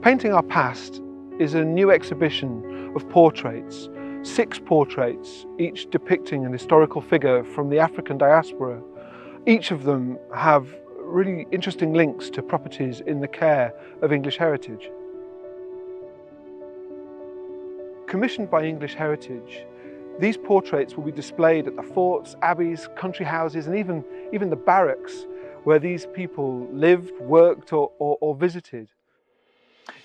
Painting Our Past is a new exhibition of portraits, 6 portraits, each depicting an historical figure from the African diaspora. Each of them have really interesting links to properties in the care of English heritage. Commissioned by English Heritage, these portraits will be displayed at the forts, abbeys, country houses, and even the barracks where these people lived, worked, or visited.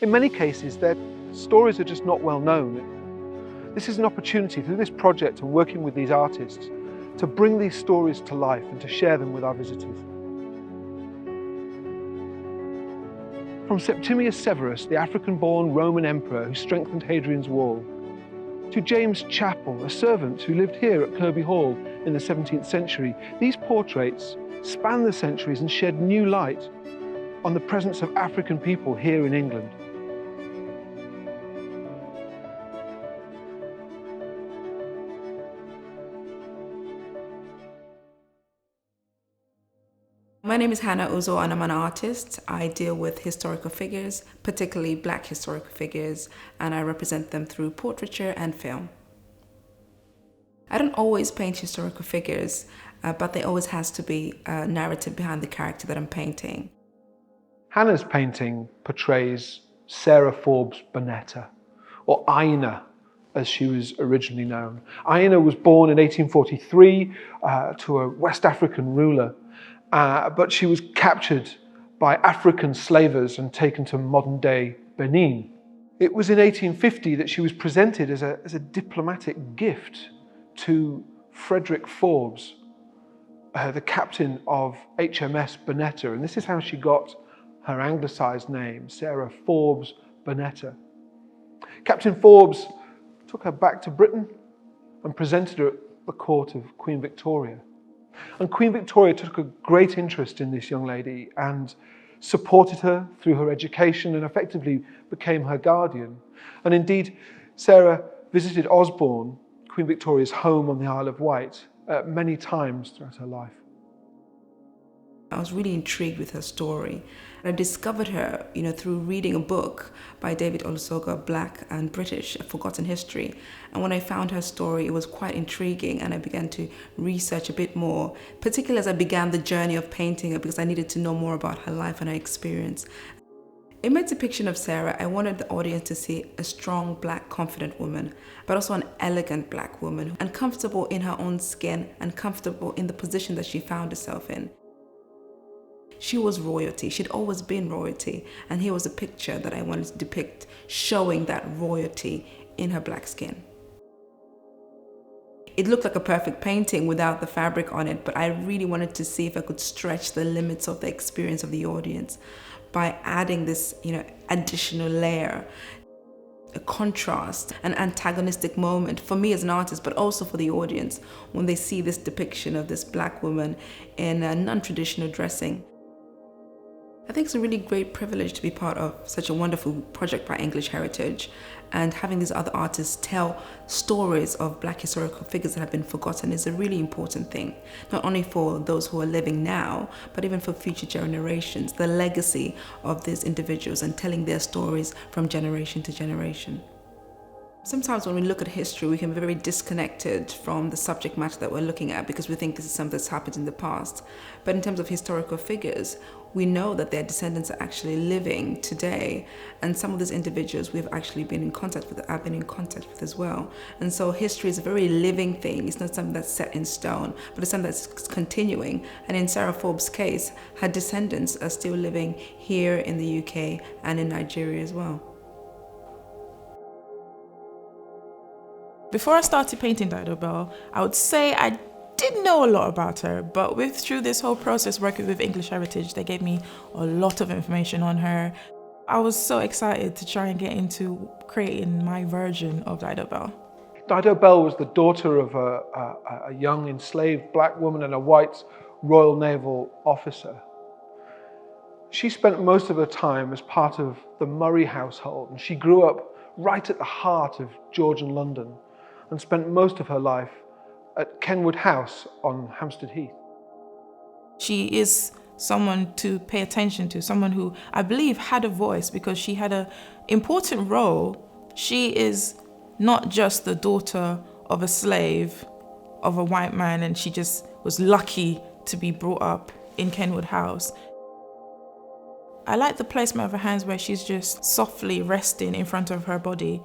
In many cases, their stories are just not well known. This is an opportunity through this project and working with these artists to bring these stories to life and to share them with our visitors. From Septimius Severus, the African-born Roman emperor who strengthened Hadrian's wall, to James Chappell, a servant who lived here at Kirby Hall in the 17th century, these portraits span the centuries and shed new light on the presence of African people here in England. My name is Hannah Uzo and I'm an artist. I deal with historical figures, particularly Black historical figures, and I represent them through portraiture and film. I don't always paint historical figures, but there always has to be a narrative behind the character that I'm painting. Hannah's painting portrays Sarah Forbes Bonetta, or Aina, as she was originally known. Aina was born in 1843 to a West African ruler. But she was captured by African slavers and taken to modern-day Benin. It was in 1850 that she was presented as a diplomatic gift to Frederick Forbes, the captain of HMS Bonetta, and this is how she got her anglicised name, Sarah Forbes Bonetta. Captain Forbes took her back to Britain and presented her at the court of Queen Victoria. And Queen Victoria took a great interest in this young lady and supported her through her education and effectively became her guardian. And indeed, Sarah visited Osborne, Queen Victoria's home on the Isle of Wight, many times throughout her life. I was really intrigued with her story. I discovered her, through reading a book by David Olusoga, Black and British, A Forgotten History. And when I found her story, it was quite intriguing, and I began to research a bit more, particularly as I began the journey of painting her, because I needed to know more about her life and her experience. In my depiction of Sarah, I wanted the audience to see a strong, Black, confident woman, but also an elegant Black woman, and comfortable in her own skin and comfortable in the position that she found herself in. She was royalty. She'd always been royalty. And here was a picture that I wanted to depict showing that royalty in her Black skin. It looked like a perfect painting without the fabric on it, but I really wanted to see if I could stretch the limits of the experience of the audience by adding this, additional layer, a contrast, an antagonistic moment for me as an artist, but also for the audience when they see this depiction of this Black woman in a non-traditional dressing. I think it's a really great privilege to be part of such a wonderful project by English Heritage, and having these other artists tell stories of Black historical figures that have been forgotten is a really important thing, not only for those who are living now, but even for future generations, the legacy of these individuals and telling their stories from generation to generation. Sometimes when we look at history, we can be very disconnected from the subject matter that we're looking at because we think this is something that's happened in the past. But in terms of historical figures, we know that their descendants are actually living today. And some of these individuals we've actually been in contact with, I've been in contact with as well. And so history is a very living thing. It's not something that's set in stone, but it's something that's continuing. And in Sarah Forbes' case, her descendants are still living here in the UK and in Nigeria as well. Before I started painting Dido Belle, I would say I didn't know a lot about her, but through this whole process working with English Heritage, they gave me a lot of information on her. I was so excited to try and get into creating my version of Dido Belle. Dido Belle was the daughter of a young enslaved Black woman and a white Royal Naval officer. She spent most of her time as part of the Murray household, and she grew up right at the heart of Georgian London and spent most of her life at Kenwood House on Hampstead Heath. She is someone to pay attention to, someone who I believe had a voice because she had an important role. She is not just the daughter of a slave of a white man and she just was lucky to be brought up in Kenwood House. I like the placement of her hands where she's just softly resting in front of her body.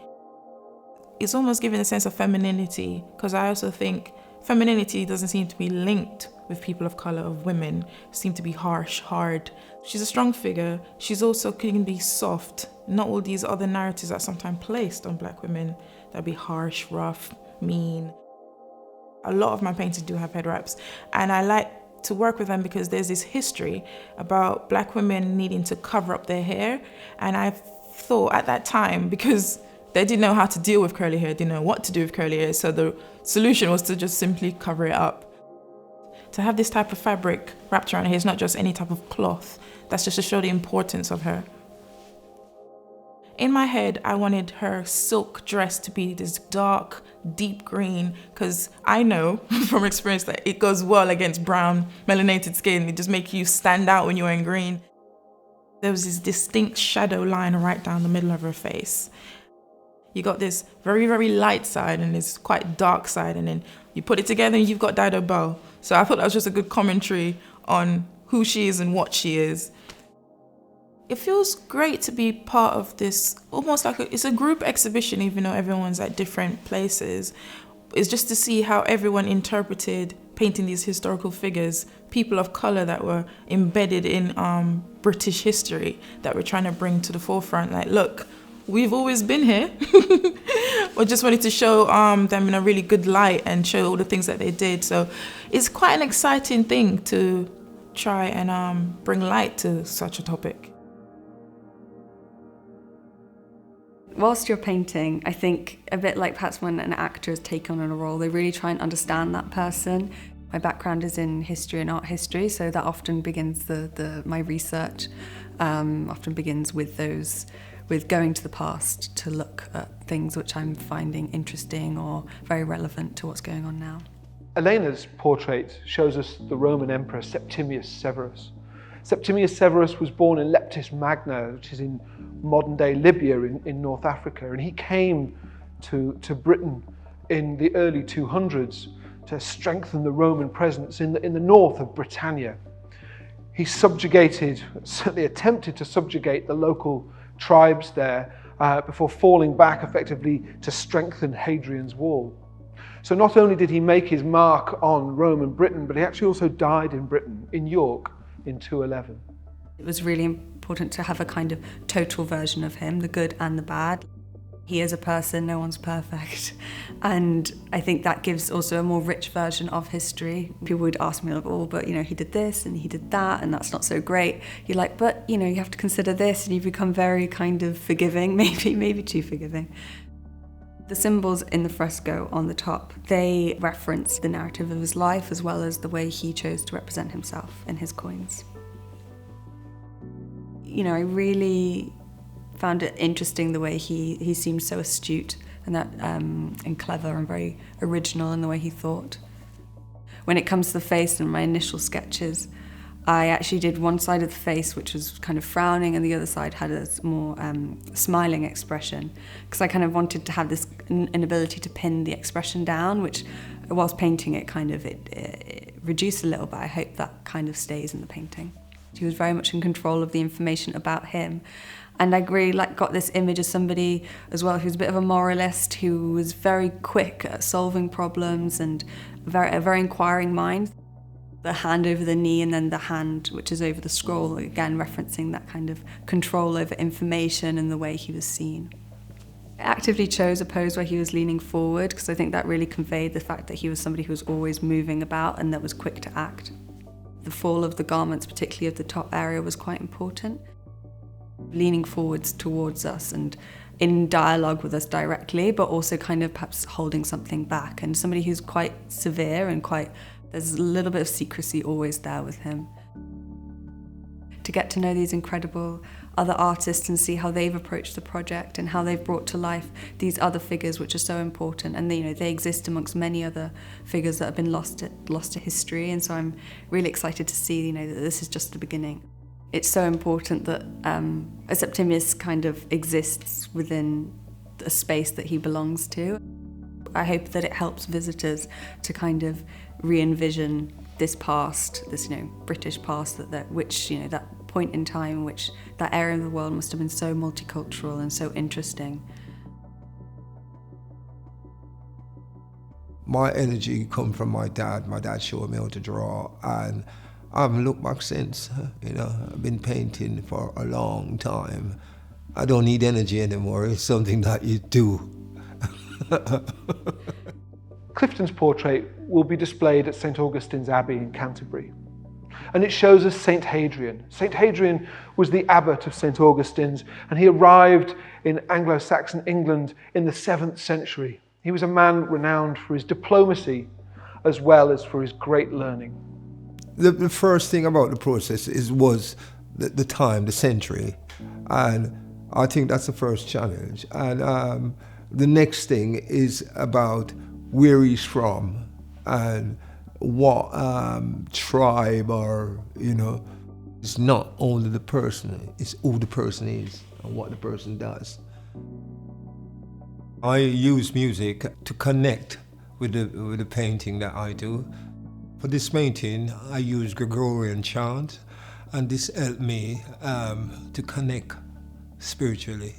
It's almost giving a sense of femininity, because I also think femininity doesn't seem to be linked with people of color, of women, seem to be harsh, hard. She's a strong figure. She's also can be soft. Not all these other narratives that are sometimes placed on black women that'd be harsh, rough, mean. A lot of my paintings do have head wraps, and I like to work with them because there's this history about black women needing to cover up their hair. And I thought at that time, because they didn't know how to deal with curly hair, didn't know what to do with curly hair, so the solution was to just simply cover it up. To have this type of fabric wrapped around her hair is not just any type of cloth. That's just to show the importance of her. In my head, I wanted her silk dress to be this dark, deep green, because I know from experience that it goes well against brown, melanated skin. It just makes you stand out when you're in green. There was this distinct shadow line right down the middle of her face. You got this very, very light side and this quite dark side, and then you put it together and you've got Dido Belle. So I thought that was just a good commentary on who she is and what she is. It feels great to be part of this, almost like it's a group exhibition, even though everyone's at different places. It's just to see how everyone interpreted painting these historical figures, people of color that were embedded in British history that we're trying to bring to the forefront. Like, look, we've always been here. We just wanted to show them in a really good light and show all the things that they did. So it's quite an exciting thing to try and bring light to such a topic. Whilst you're painting, I think a bit like perhaps when an actor is taken on a role, they really try and understand that person. My background is in history and art history, so that often begins my research. Often begins with going to the past to look at things which I'm finding interesting or very relevant to what's going on now. ELENA's portrait shows us the Roman Emperor Septimius Severus. Septimius Severus was born in Leptis Magna, which is in modern-day Libya in North Africa, and he came to Britain in the early 200s to strengthen the Roman presence in the north of Britannia. He subjugated, certainly attempted to subjugate the local tribes there before falling back effectively to strengthen Hadrian's wall. So not only did he make his mark on Roman Britain, but he actually also died in Britain, in York, in 211. It was really important to have a kind of total version of him, the good and the bad. He is a person, no one's perfect. And I think that gives also a more rich version of history. People would ask me, like, oh, but he did this and he did that and that's not so great. You're like, but you have to consider this, and you become very kind of forgiving, maybe too forgiving. The symbols in the fresco on the top, they reference the narrative of his life as well as the way he chose to represent himself in his coins. I really found it interesting the way he seemed so astute and clever and very original in the way he thought. When it comes to the face and my initial sketches, I actually did one side of the face which was kind of frowning and the other side had a more smiling expression, because I kind of wanted to have this inability to pin the expression down, which whilst painting it it reduced a little, but I hope that kind of stays in the painting. He was very much in control of the information about him. And I really got this image of somebody as well who's a bit of a moralist, who was very quick at solving problems and a very inquiring mind. The hand over the knee and then the hand which is over the scroll, again referencing that kind of control over information and the way he was seen. I actively chose a pose where he was leaning forward because I think that really conveyed the fact that he was somebody who was always moving about and that was quick to act. The fall of the garments, particularly of the top area, was quite important. Leaning forwards towards us and in dialogue with us directly, but also kind of perhaps holding something back, and somebody who's quite severe and there's a little bit of secrecy always there with him. to get to know these incredible other artists and see how they've approached the project and how they've brought to life these other figures which are so important. And they exist amongst many other figures that have been lost to history. And so I'm really excited to see that this is just the beginning. It's so important that Septimius kind of exists within a space that he belongs to. I hope that it helps visitors to kind of re-envision this past, this British past, that point in time, which that area of the world must have been so multicultural and so interesting. My energy come from my dad. My dad showed me how to draw, and I haven't looked back since. I've been painting for a long time. I don't need energy anymore. It's something that you do. Clifton's portrait will be displayed at St Augustine's Abbey in Canterbury. And it shows us St Hadrian. St Hadrian was the abbot of St Augustine's, and he arrived in Anglo-Saxon England in the 7th century. He was a man renowned for his diplomacy as well as for his great learning. The first thing about the process was the time, the century, and I think that's the first challenge. And the next thing is about where he's from and what tribe, or it's not only the person, it's who the person is and what the person does. I use music to connect with the painting that I do. For this painting, I use Gregorian chant, and this helped me to connect spiritually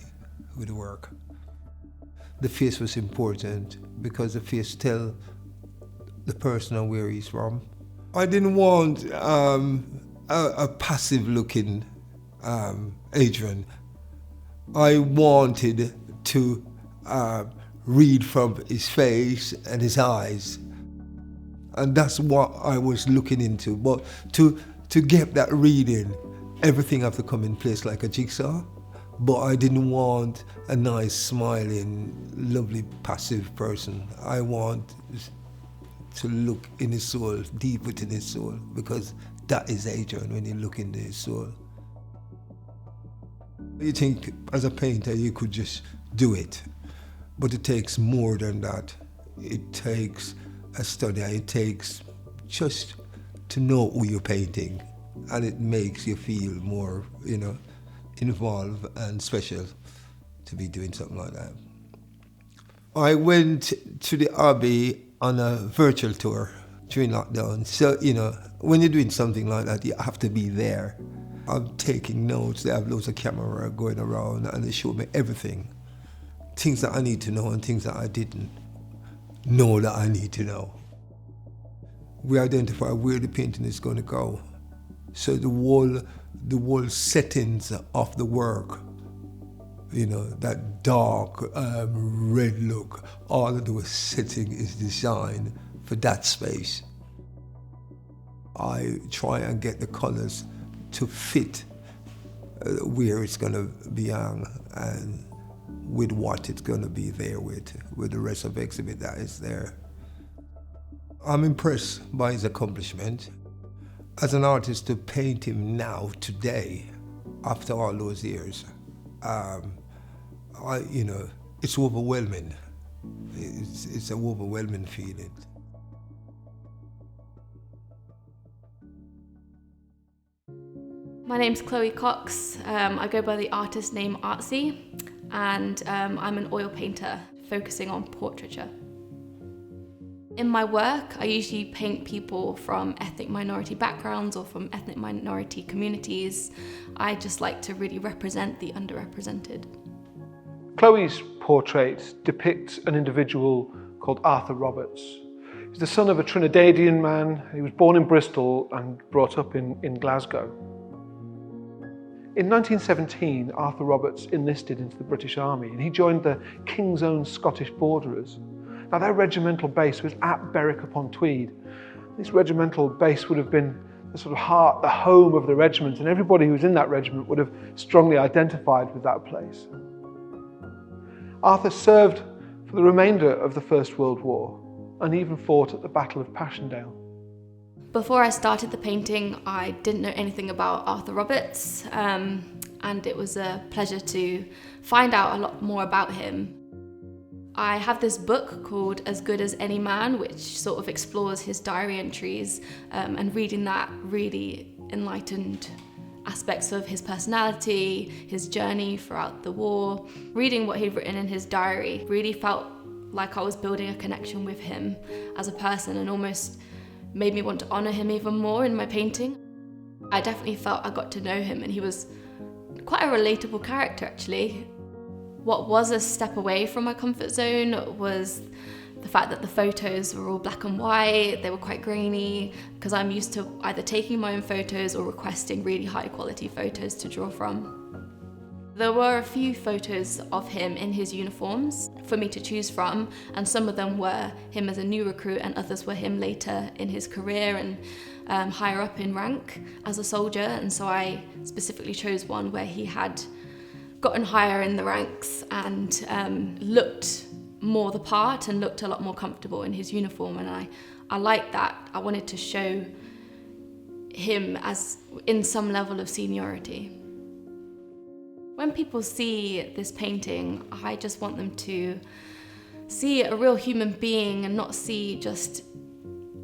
with the work. The face was important because the face tells the person and where he's from. I didn't want a passive-looking Hadrian. I wanted to read from his face and his eyes, and that's what I was looking into. But to get that reading, everything have to come in place like a jigsaw. But I didn't want a nice, smiling, lovely, passive person. I want to look in his soul, deep within his soul, because that is Hadrian when you look into his soul. You think, as a painter, you could just do it, but it takes more than that. It takes a study, it takes just to know who you're painting, and it makes you feel more, involved and special to be doing something like that. I went to the Abbey on a virtual tour during lockdown. So, when you're doing something like that, you have to be there. I'm taking notes. They have loads of camera going around, and they show me everything. Things that I need to know and things that I didn't know that I need to know. We identify where the painting is going to go. So the whole settings of the work, that dark red look, all of the setting is designed for that space. I try and get the colors to fit where it's going to be hung and with what it's going to be there with the rest of the exhibit that is there. I'm impressed by his accomplishment. As an artist, to paint him now, today, after all those years, it's overwhelming. It's an overwhelming feeling. My name's Chloe Cox. I go by the artist name Artsy, and I'm an oil painter focusing on portraiture. In my work, I usually paint people from ethnic minority backgrounds or from ethnic minority communities. I just like to really represent the underrepresented. Chloe's portrait depicts an individual called Arthur Roberts. He's the son of a Trinidadian man. He was born in Bristol and brought up in Glasgow. In 1917, Arthur Roberts enlisted into the British Army, and he joined the King's Own Scottish Borderers. Now, their regimental base was at Berwick-upon-Tweed. This regimental base would have been the sort of heart, the home of the regiment, and everybody who was in that regiment would have strongly identified with that place. Arthur served for the remainder of the First World War and even fought at the Battle of Passchendaele. Before I started the painting, I didn't know anything about Arthur Roberts, and it was a pleasure to find out a lot more about him. I have this book called As Good as Any Man, which sort of explores his diary entries, and reading that really enlightened aspects of his personality, his journey throughout the war. Reading what he'd written in his diary really felt like I was building a connection with him as a person, and almost made me want to honour him even more in my painting. I definitely felt I got to know him, and he was quite a relatable character actually. What was a step away from my comfort zone was the fact that the photos were all black and white, they were quite grainy, because I'm used to either taking my own photos or requesting really high quality photos to draw from. There were a few photos of him in his uniforms for me to choose from, and some of them were him as a new recruit and others were him later in his career and higher up in rank as a soldier, and so I specifically chose one where he had gotten higher in the ranks and looked more the part and looked a lot more comfortable in his uniform, and I liked that. I wanted to show him as in some level of seniority. When people see this painting, I just want them to see a real human being and not see just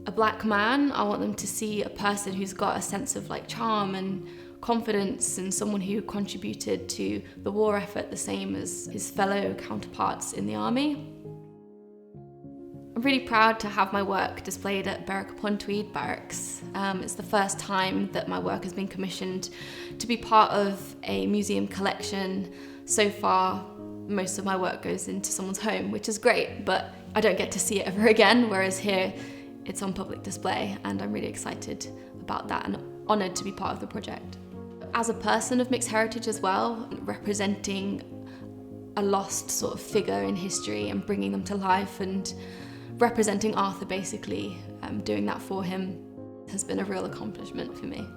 a black man. I want them to see a person who's got a sense of like charm and confidence, and someone who contributed to the war effort the same as his fellow counterparts in the army. I'm really proud to have my work displayed at Berwick-upon-Tweed Barracks. It's the first time that my work has been commissioned to be part of a museum collection. So far, most of my work goes into someone's home, which is great, but I don't get to see it ever again, whereas here it's on public display, and I'm really excited about that and honoured to be part of the project. As a person of mixed heritage as well, representing a lost sort of figure in history and bringing them to life, and representing Arthur basically, doing that for him has been a real accomplishment for me.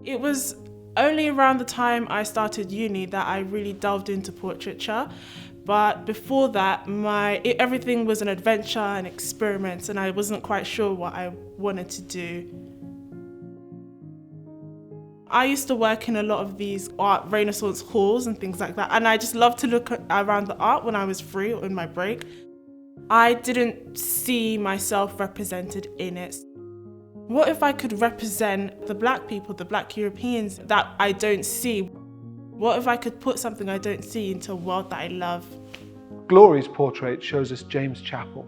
It was only around the time I started uni that I really delved into portraiture. But before that, everything was an adventure and experiments, and I wasn't quite sure what I wanted to do. I used to work in a lot of these art Renaissance halls and things like that, and I just loved to look around the art when I was free or in my break. I didn't see myself represented in it. What if I could represent the black people, the black Europeans that I don't see? What if I could put something I don't see into a world that I love? Glory's portrait shows us James Chappell.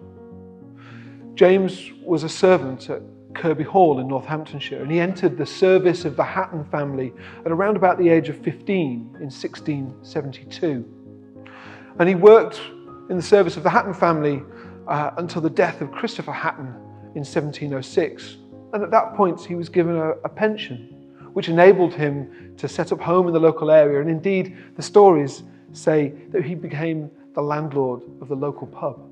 James was a servant at Kirby Hall in Northamptonshire, and he entered the service of the Hatton family at around about the age of 15 in 1672. And he worked in the service of the Hatton family until the death of Christopher Hatton in 1706. And at that point he was given a pension, which enabled him to set up home in the local area. And indeed, the stories say that he became the landlord of the local pub.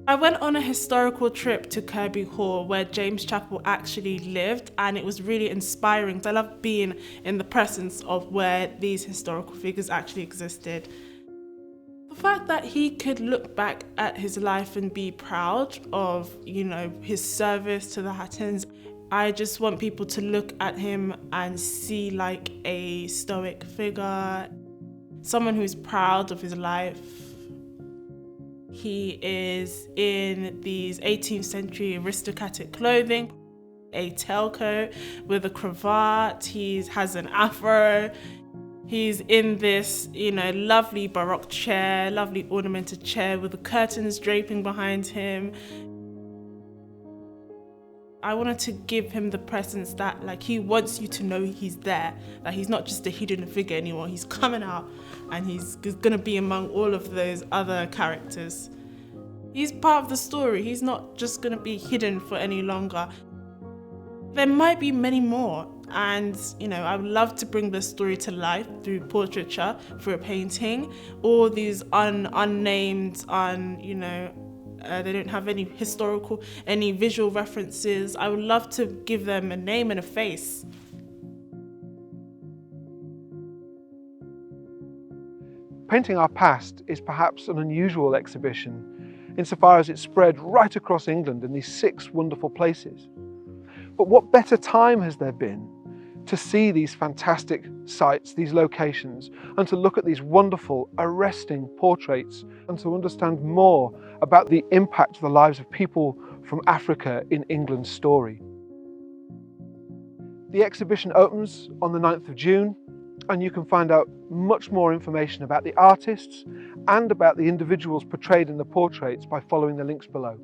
I went on a historical trip to Kirby Hall where James Chappell actually lived, and it was really inspiring. I love being in the presence of where these historical figures actually existed. The fact that he could look back at his life and be proud of, his service to the Hattons. I just want people to look at him and see like a stoic figure, someone who's proud of his life. He is in these 18th century aristocratic clothing, a tailcoat with a cravat, he has an afro, he's in this, lovely Baroque chair, lovely ornamented chair with the curtains draping behind him. I wanted to give him the presence that he wants you to know he's there, that he's not just a hidden figure anymore. He's coming out and he's going to be among all of those other characters. He's part of the story. He's not just going to be hidden for any longer. There might be many more, and I would love to bring this story to life through portraiture, through a painting. All these unnamed, they don't have any any visual references. I would love to give them a name and a face. Painting Our Past is perhaps an unusual exhibition insofar as it spread right across England in these 6 wonderful places. But what better time has there been to see these fantastic sites, these locations, and to look at these wonderful, arresting portraits, and to understand more about the impact of the lives of people from Africa in England's story. The exhibition opens on the 9th of June, and you can find out much more information about the artists and about the individuals portrayed in the portraits by following the links below.